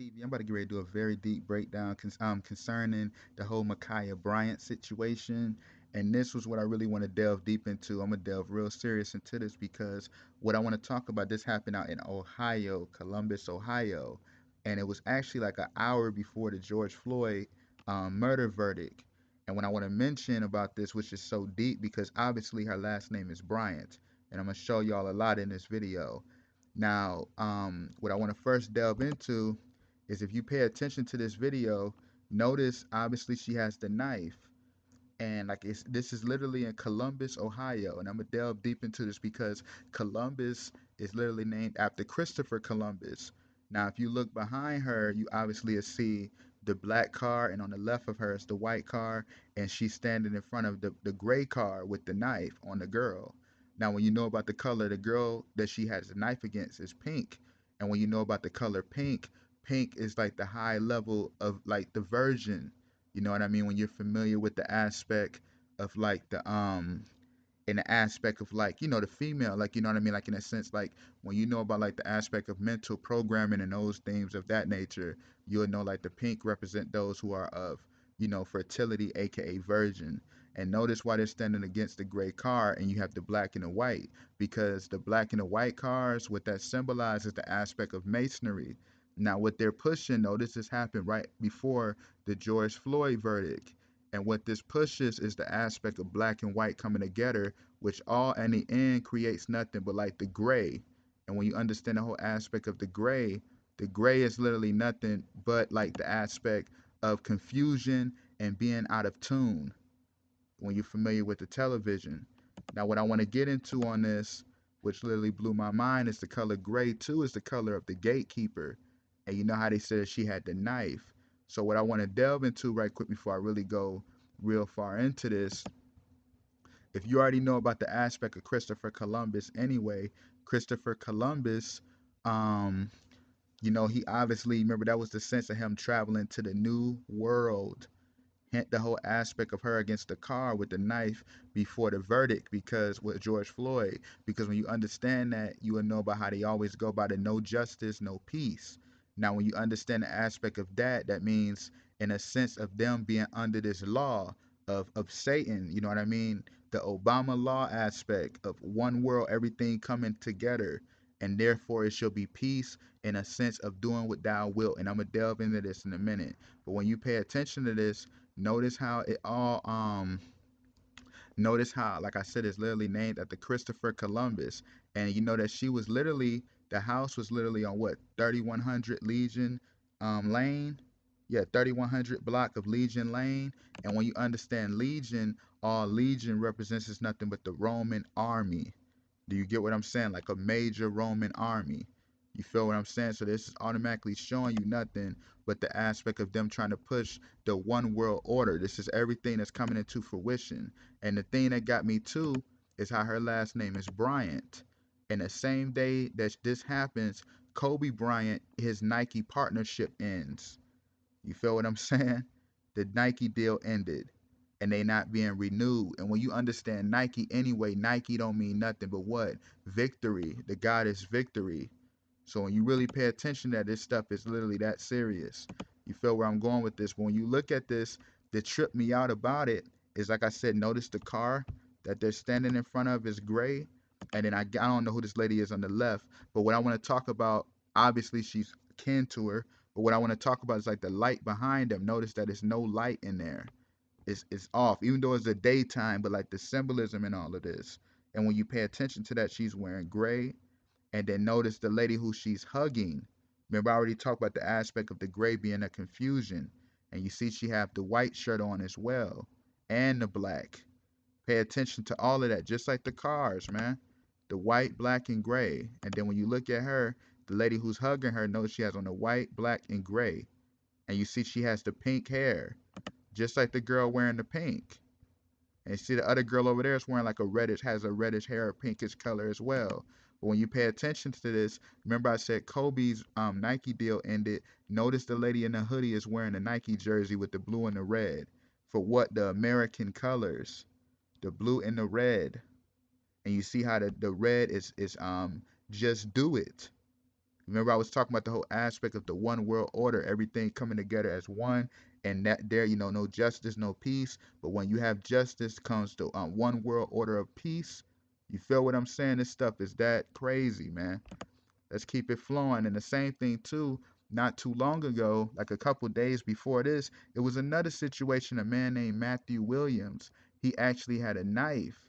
TV. I'm about to get ready to do a very deep breakdown concerning the whole Micaiah Bryant situation. And this was what I really want to delve deep into. I'm going to delve real serious into this because what I want to talk about, this happened out in Ohio, Columbus, Ohio. And it was actually like an hour before the George Floyd murder verdict. And what I want to mention about this, which is so deep, because obviously her last name is Bryant. And I'm going to show y'all a lot in this video. Now, what I want to first delve into is if you pay attention to this video, notice obviously she has the knife. And like this is literally in Columbus, Ohio. And I'm gonna delve deep into this because Columbus is literally named after Christopher Columbus. Now, if you look behind her, you obviously see the black car, and on the left of her is the white car, and she's standing in front of the gray car with the knife on the girl. Now, when you know about the color, the girl that she has the knife against is pink. And when you know about the color pink, pink is like the high level of like the virgin. You know what I mean? When you're familiar with the aspect of like the in the aspect of like, the female, like, you know what I mean? Like in a sense, like when you know about like the aspect of mental programming and those things of that nature, you'll know like the pink represent those who are of, fertility, aka virgin. And notice why they're standing against the gray car and you have the black and the white, because the black and the white cars, what that symbolizes the aspect of masonry. Now, what they're pushing, notice this happened right before the George Floyd verdict. And what this pushes is the aspect of black and white coming together, which all in the end creates nothing but like the gray. And when you understand the whole aspect of the gray is literally nothing but like the aspect of confusion and being out of tune when you're familiar with the television. Now, what I want to get into on this, which literally blew my mind, is the color gray too, is the color of the gatekeeper. And you know how they said she had the knife. So, what I want to delve into right quick before I really go real far into this, if you already know about the aspect of Christopher Columbus anyway, Christopher Columbus, um, he obviously, remember that was the sense of him traveling to the new world, the whole aspect of her against the car with the knife before the verdict, because with George Floyd, because when you understand that, you will know about how they always go by the no justice, no peace. Now, when you understand the aspect of that, that means in a sense of them being under this law of Satan, you know what I mean? The Obama law aspect of one world, everything coming together, and therefore it shall be peace in a sense of doing what thou wilt. And I'm gonna delve into this in a minute. But when you pay attention to this, notice how it all notice how, like I said, it's literally named after Christopher Columbus. And you know that she was literally, the house was literally on what, 3100 Legion Lane? Yeah, 3100 block of Legion Lane. And when you understand Legion, all Legion represents is nothing but the Roman army. Do you get what I'm saying? Like a major Roman army. You feel what I'm saying? So this is automatically showing you nothing but the aspect of them trying to push the one world order. This is everything that's coming into fruition. And the thing that got me too is how her last name is Bryant. And the same day that this happens, Kobe Bryant, his Nike partnership ends. You feel what I'm saying? The Nike deal ended and they not being renewed. And when you understand Nike anyway, Nike don't mean nothing but what? Victory. The God is victory. So when you really pay attention that this stuff is literally that serious. You feel where I'm going with this. But when you look at this, that tripped me out about it is, like I said, notice the car that they're standing in front of is gray. And then I don't know who this lady is on the left. But what I want to talk about, obviously she's kin to her. But what I want to talk about is like the light behind them. Notice that there's no light in there. It's off, even though it's the daytime, but like the symbolism in all of this. And when you pay attention to that, she's wearing gray. And then notice the lady who she's hugging. Remember, I already talked about the aspect of the gray being a confusion. And you see she have the white shirt on as well. And the black. Pay attention to all of that, just like the cars, man. The white, black, and gray. And then when you look at her, the lady who's hugging her, notice she has on the white, black, and gray. And you see she has the pink hair, just like the girl wearing the pink. And you see the other girl over there is wearing like a reddish, has a reddish hair, a pinkish color as well. But when you pay attention to this, remember I said Kobe's Nike deal ended. Notice the lady in the hoodie is wearing a Nike jersey with the blue and the red. For what? The American colors, the blue and the red. And you see how the red is just do it. Remember, I was talking about the whole aspect of the one world order, everything coming together as one, and that there, no justice, no peace. But when you have justice, comes the one world order of peace. You feel what I'm saying? This stuff is that crazy, man. Let's keep it flowing. And the same thing too, not too long ago, like a couple days before this, it was another situation. A man named Matthew Williams, he actually had a knife,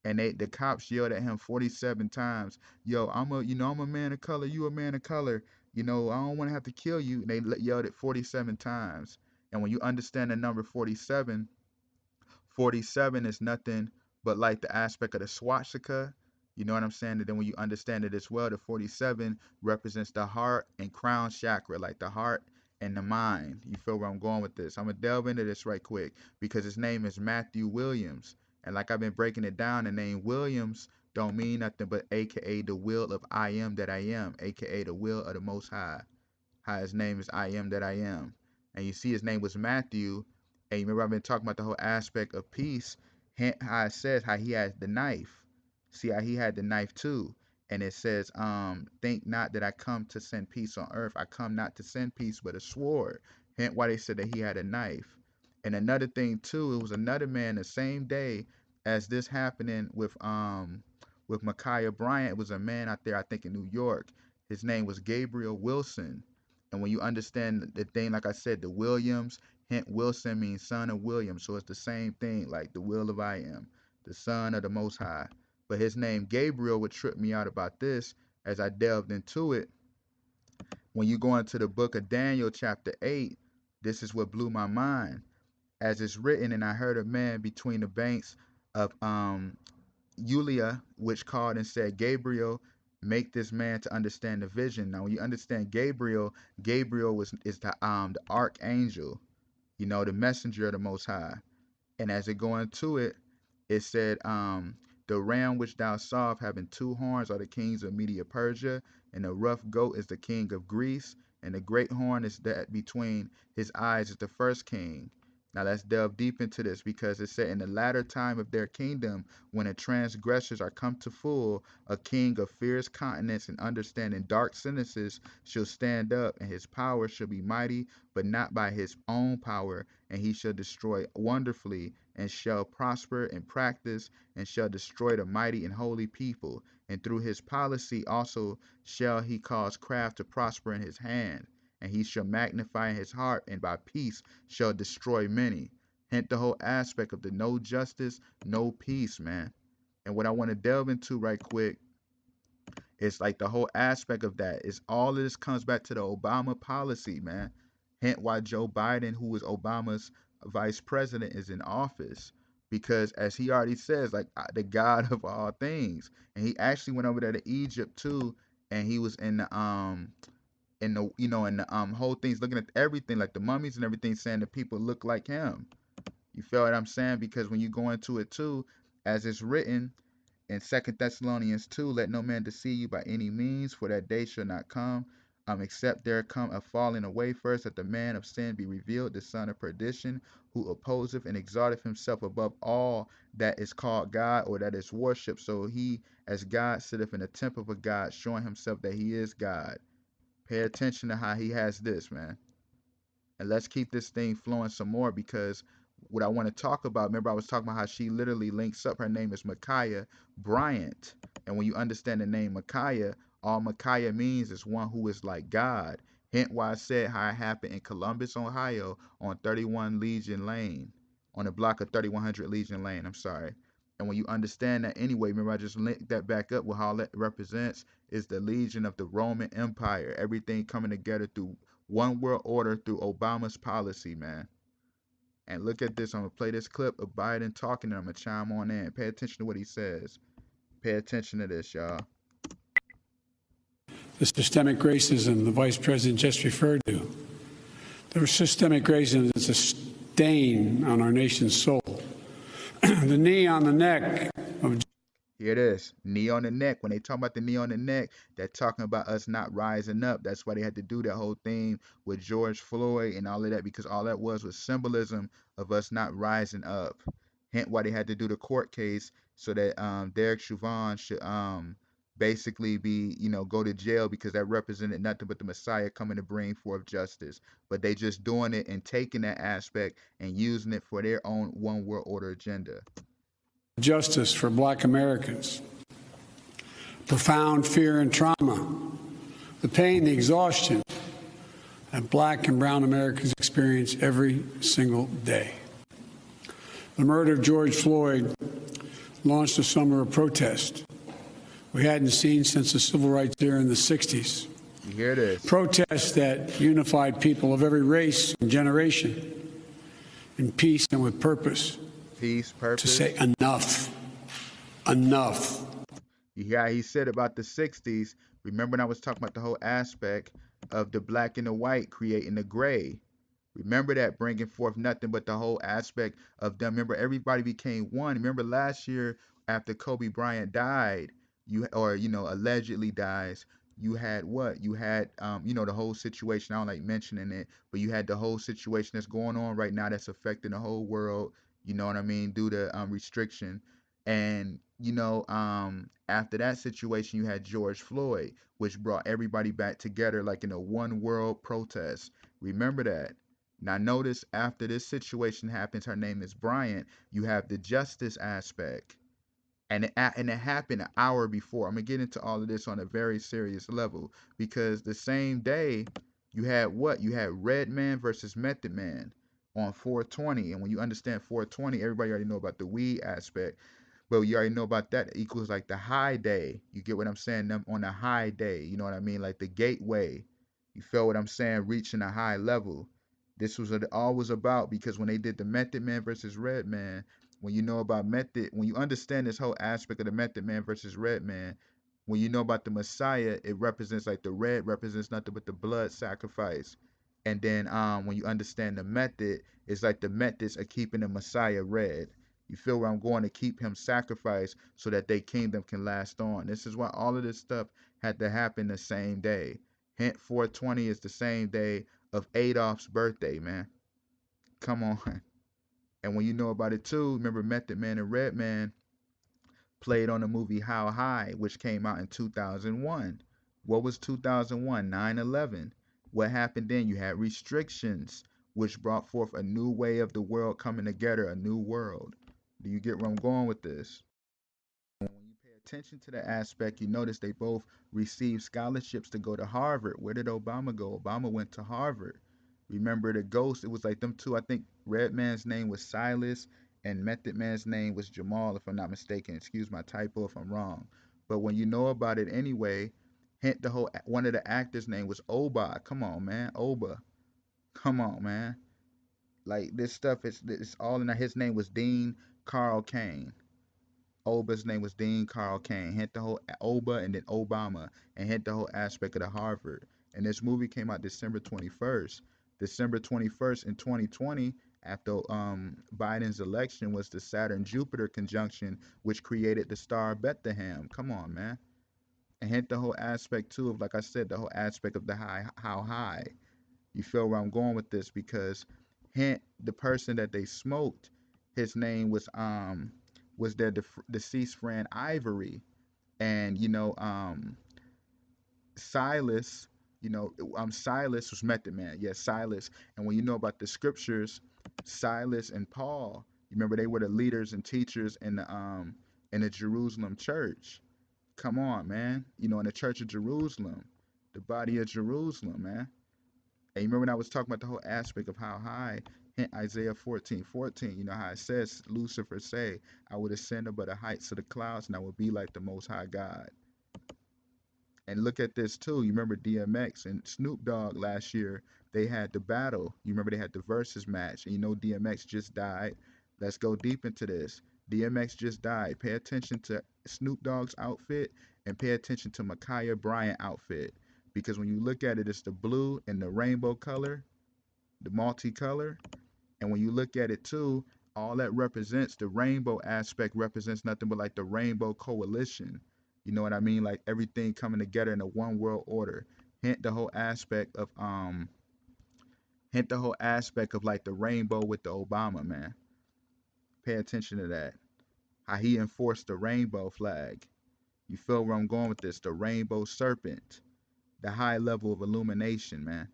and the cops yelled at him 47 times. Yo, I'm a man of color. You a man of color. I don't want to have to kill you. And they yelled it 47 times. And when you understand the number 47, 47 is nothing but like the aspect of the swastika. You know what I'm saying? And then when you understand it as well, the 47 represents the heart and crown chakra, like the heart and the mind. You feel where I'm going with this? I'm going to delve into this right quick because his name is Matthew Williams. And like I've been breaking it down, the name Williams don't mean nothing but AKA the will of I am that I am, AKA the will of the Most High. How his name is I am that I am. And you see his name was Matthew. And you remember I've been talking about the whole aspect of peace, how it says how he has the knife. See how he had the knife too. And it says, think not that I come to send peace on earth. I come not to send peace, but a sword. Hence why they said that he had a knife. And another thing too, it was another man the same day as this happening with Micaiah Bryant. It was a man out there, I think in New York. His name was Gabriel Wilson. And when you understand the thing, like I said, the Williams, hint Wilson means son of William. So it's the same thing, like the will of I am, the son of the Most High. But his name Gabriel would trip me out about this as I delved into it. When you go into the book of Daniel, chapter 8, this is what blew my mind. As it's written, and I heard a man between the banks of Eulia, which called and said, Gabriel, make this man to understand the vision. Now, when you understand Gabriel, Gabriel is the archangel, the messenger of the Most High. And as it go into it, it said, the ram which thou sawest having two horns are the kings of Media Persia, and the rough goat is the king of Greece, and the great horn is that between his eyes is the first king. Now let's delve deep into this because it said in the latter time of their kingdom, when the transgressors are come to full, a king of fierce countenance and understanding dark sentences shall stand up, and his power shall be mighty, but not by his own power, and he shall destroy wonderfully, and shall prosper in practice, and shall destroy the mighty and holy people. And through his policy also shall he cause craft to prosper in his hand, and he shall magnify in his heart, and by peace shall destroy many. Hence the whole aspect of the no justice, no peace, man. And what I want to delve into right quick, it's like the whole aspect of that is all of this comes back to the Obama policy, man. Hence why Joe Biden, who was Obama's vice president, is in office. Because as he already says, like the God of all things. And he actually went over there to Egypt too. And he was in the whole thing's looking at everything, like the mummies and everything, saying the people look like him. You feel what I'm saying? Because when you go into it too, as it's written, in 2 Thessalonians 2, let no man deceive you by any means, for that day shall not come, except there come a falling away first, that the man of sin be revealed, the son of perdition, who opposeth and exalteth himself above all that is called God or that is worshipped. So he, as God, sitteth in the temple of God, showing himself that he is God. Pay attention to how he has this, man. And let's keep this thing flowing some more because what I want to talk about, remember I was talking about how she literally links up. Her name is Micaiah Bryant. And when you understand the name Micaiah, all Micaiah means is one who is like God. Hence why I said how it happened in Columbus, Ohio on 31 Legion Lane, on the block of 3100 Legion Lane, I'm sorry. And when you understand that anyway, remember I just linked that back up with how that represents is the legion of the Roman Empire. Everything coming together through one world order through Obama's policy, man. And look at this. I'm going to play this clip of Biden talking and I'm going to chime on in. Pay attention to what he says. Pay attention to this, y'all. The systemic racism the vice president just referred to. The systemic racism is a stain on our nation's soul. The knee on the neck of Here it is. Knee on the neck. When they talk about the knee on the neck, they're talking about us not rising up. That's why they had to do that whole thing with George Floyd and all of that, because all that was symbolism of us not rising up. Hence why they had to do the court case so that Derek Chauvin should basically be, go to jail because that represented nothing but the Messiah coming to bring forth justice. But they just doing it and taking that aspect and using it for their own one world order agenda. Justice for Black Americans, profound fear and trauma, the pain, the exhaustion that Black and brown Americans experience every single day. The murder of George Floyd launched a summer of protest we hadn't seen since the civil rights era in the 60s. You hear this? Protests that unified people of every race and generation in peace and with purpose. Peace, purpose. To say enough. Enough. You hear how he said about the 60s. Remember when I was talking about the whole aspect of the black and the white creating the gray. Remember that, bringing forth nothing but the whole aspect of them. Remember, everybody became one. Remember last year after Kobe Bryant died, allegedly dies, you had what? You had, the whole situation. I don't like mentioning it, but you had the whole situation that's going on right now that's affecting the whole world, you know what I mean, due to restriction. And, after that situation, you had George Floyd, which brought everybody back together like in a one world protest. Remember that. Now, notice after this situation happens, her name is Bryant, you have the justice aspect. And it happened an hour before. I'm going to get into all of this on a very serious level because the same day you had what? You had Red Man versus Method Man on 420. And when you understand 420, everybody already know about the weed aspect. But you already know about that equals like the high day. You get what I'm saying? Them on the high day. You know what I mean? Like the gateway. You feel what I'm saying? Reaching a high level. This was what it all was about because when they did the Method Man versus Red Man, when you know about Method, when you understand this whole aspect of the Method Man versus Red Man, when you know about the Messiah, it represents like the red represents nothing but the blood sacrifice. And then when you understand the method, it's like the methods are keeping the Messiah red. You feel where I'm going, to keep him sacrificed so that their kingdom can last on. This is why all of this stuff had to happen the same day. Hint 420 is the same day of Adolf's birthday, man. Come on. And when you know about it too, remember Method Man and Red Man played on the movie How High, which came out in 2001. What was 2001? 9/11. What happened then? You had restrictions, which brought forth a new way of the world coming together, a new world. Do you get where I'm going with this? When you pay attention to the aspect, you notice they both received scholarships to go to Harvard. Where did Obama go? Obama went to Harvard. Remember the ghost? It was like them two. I think Red Man's name was Silas and Method Man's name was Jamal, if I'm not mistaken. Excuse my typo if I'm wrong. But when you know about it anyway, hint the whole one of the actors' name was Oba. Come on, man. Oba. Come on, man. Like this stuff is it's all in there. His name was Dean Carl Kane. Oba's name was Dean Carl Kane. Hint the whole Oba and then Obama, and hint the whole aspect of the Harvard. And this movie came out December 21st. December 21st in 2020, after Biden's election, was the Saturn Jupiter conjunction, which created the star Bethlehem. Come on, man. And hint the whole aspect too of, like I said, the whole aspect of the high, how high. You feel where I'm going with this? Because hint the person that they smoked, his name was their deceased friend Ivory, and Silas, Silas was Method Man. Yes, Silas. And when you know about the scriptures, Silas and Paul, you remember they were the leaders and teachers in the Jerusalem church. Come on, man. In the church of Jerusalem, the body of Jerusalem, man. And you remember when I was talking about the whole aspect of how high, hint Isaiah 14:14, you know how it says, Lucifer say, I would ascend above the heights of the clouds and I would be like the most high God. And look at this too. You remember DMX and Snoop Dogg last year, they had the battle. You remember they had the versus match. And DMX just died. Let's go deep into this. DMX just died. Pay attention to Snoop Dogg's outfit and pay attention to Ma'Khia Bryant outfit. Because when you look at it, it's the blue and the rainbow color, the multicolor. And when you look at it too, all that represents, the rainbow aspect represents nothing but like the rainbow coalition. You know what I mean? Like everything coming together in a one world order. Hint the whole aspect of like the rainbow with the Obama, man. Pay attention to that. How he enforced the rainbow flag. You feel where I'm going with this? The rainbow serpent, the high level of illumination, man.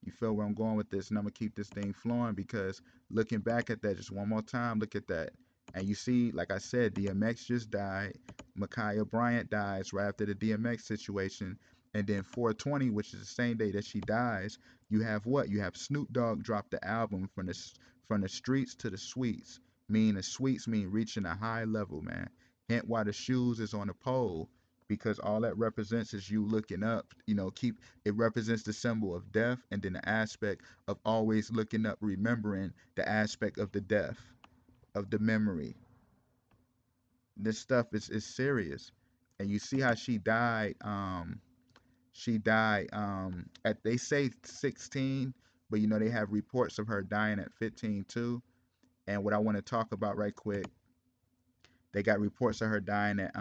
You feel where I'm going with this? And I'm gonna keep this thing flowing because looking back at that just one more time, look at that. And you see, like I said, DMX just died. Micaiah Bryant dies right after the DMX situation. And then 420, which is the same day that she dies, you have what? You have Snoop Dogg drop the album from the streets to the suites. Meaning the suites mean reaching a high level, man. Hence why the shoes is on the pole. Because all that represents is you looking up, keep it represents the symbol of death and then the aspect of always looking up, remembering the aspect of the death, of the memory. This stuff is serious. And you see how she died at, they say 16, but they have reports of her dying at 15 too. And what I want to talk about right quick, they got reports of her dying at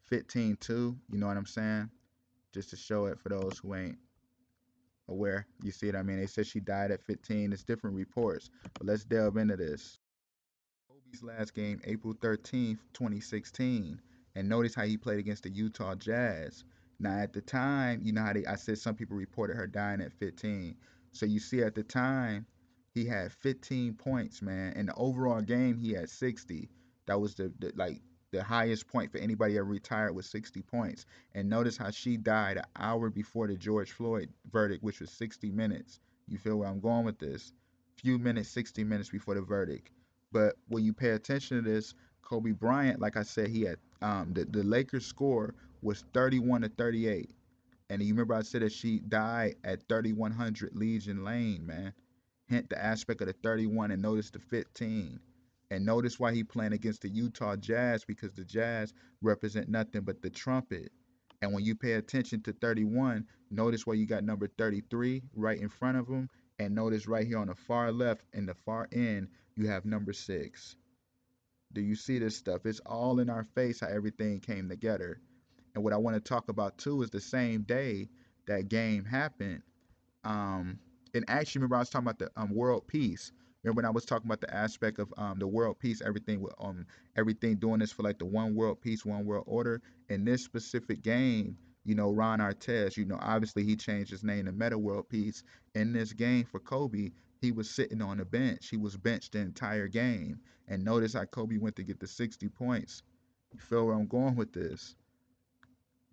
15 too, you know what I'm saying? Just to show it for those who ain't aware. You see what I mean? They said she died at 15. It's different reports, but let's delve into this. Kobe's last game, April 13th, 2016, and notice how he played against the Utah Jazz. Now, at the time, you know how I said some people reported her dying at 15. So you see, at the time, he had 15 points, man. In the overall game, he had 60. That was the highest point for anybody ever retired with 60 points. And notice how she died an hour before the George Floyd verdict, which was 60 minutes. You feel where I'm going with this? Few minutes, 60 minutes before the verdict. But when you pay attention to this, Kobe Bryant, like I said, he had the Lakers score was 31-38. And you remember I said that she died at 3100 Legion Lane, man. Hint the aspect of the 31 and notice the 15. And notice why he playing against the Utah Jazz, because the Jazz represent nothing but the trumpet. And when you pay attention to 31, notice where you got number 33 right in front of him. And notice right here on the far left in the far end, you have number 6. Do you see this stuff? It's all in our face how everything came together. And what I want to talk about too is the same day that game happened. Um, and actually, remember I was talking about the world peace. Remember when I was talking about the aspect of the world peace, everything with everything doing this for like the one world peace, one world order. In this specific game, Ron Artest, obviously he changed his name to Meta World Peace. In this game for Kobe, he was sitting on the bench. He was benched the entire game. And notice how Kobe went to get the 60 points. You feel where I'm going with this?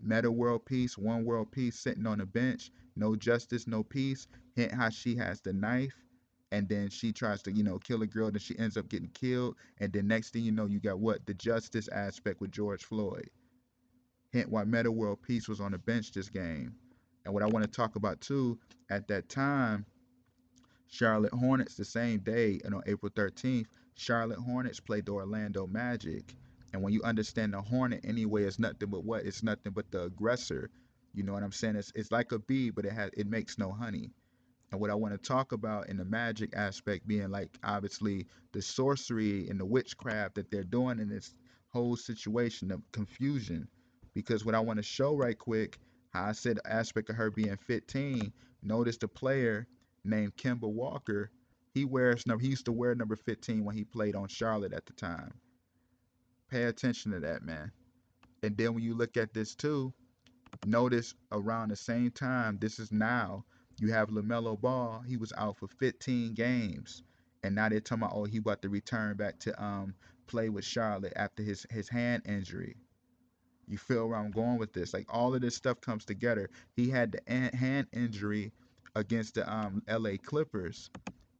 Meta world peace, one world peace, sitting on a bench, no justice, no peace. Hint how she has the knife, and then she tries to, kill a girl, then she ends up getting killed, and then next thing you know, you got what? The justice aspect with George Floyd. Hint why Meta world peace was on the bench this game. And what I want to talk about too, at that time, Charlotte Hornets the same day, and on April 13th, Charlotte Hornets played the Orlando Magic. And when you understand the Hornet anyway, it's nothing but what? It's nothing but the aggressor. You know what I'm saying? It's like a bee, but it makes no honey. And what I want to talk about in the magic aspect being like obviously the sorcery and the witchcraft that they're doing in this whole situation of confusion. Because what I want to show right quick, how I said the aspect of her being 15, notice the player named Kemba Walker, he used to wear number 15 when he played on Charlotte at the time. Pay attention to that, man. And then when you look at this too, notice around the same time, this is now, you have LaMelo Ball. He was out for 15 games. And now they're talking about, oh, he about to return back to play with Charlotte after his hand injury. You feel where I'm going with this? Like all of this stuff comes together. He had the hand injury against the LA Clippers.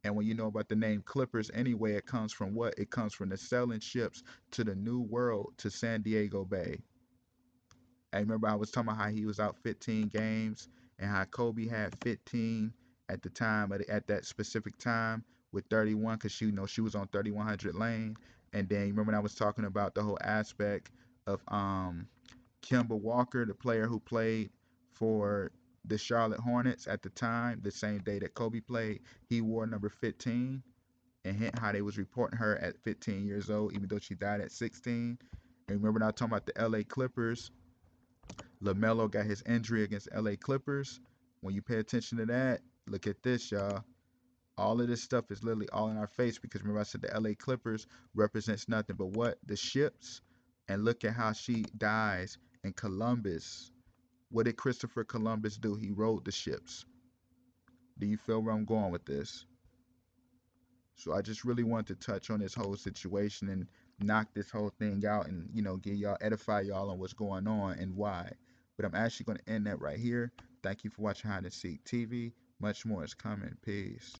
And when you know about the name Clippers anyway, it comes from what? It comes from the selling ships to the New World to San Diego Bay. I remember I was talking about how he was out 15 games and how Kobe had 15 at the time, at that specific time with 31, because she was on 3100 lane. And then you remember when I was talking about the whole aspect of Kemba Walker, the player who played for the Charlotte Hornets at the time, the same day that Kobe played, he wore number 15. And hint how they was reporting her at 15 years old, even though she died at 16. And remember now talking about the LA Clippers, LaMelo got his injury against LA Clippers. When you pay attention to that, look at this, y'all. All of this stuff is literally all in our face because remember I said the LA Clippers represents nothing but what? The ships. And look at how she dies And Columbus, what did Christopher Columbus do? He rode the ships. Do you feel where I'm going with this? So I just really wanted to touch on this whole situation and knock this whole thing out and, get y'all, edify y'all on what's going on and why. But I'm actually going to end that right here. Thank you for watching Hide and Seek TV. Much more is coming. Peace.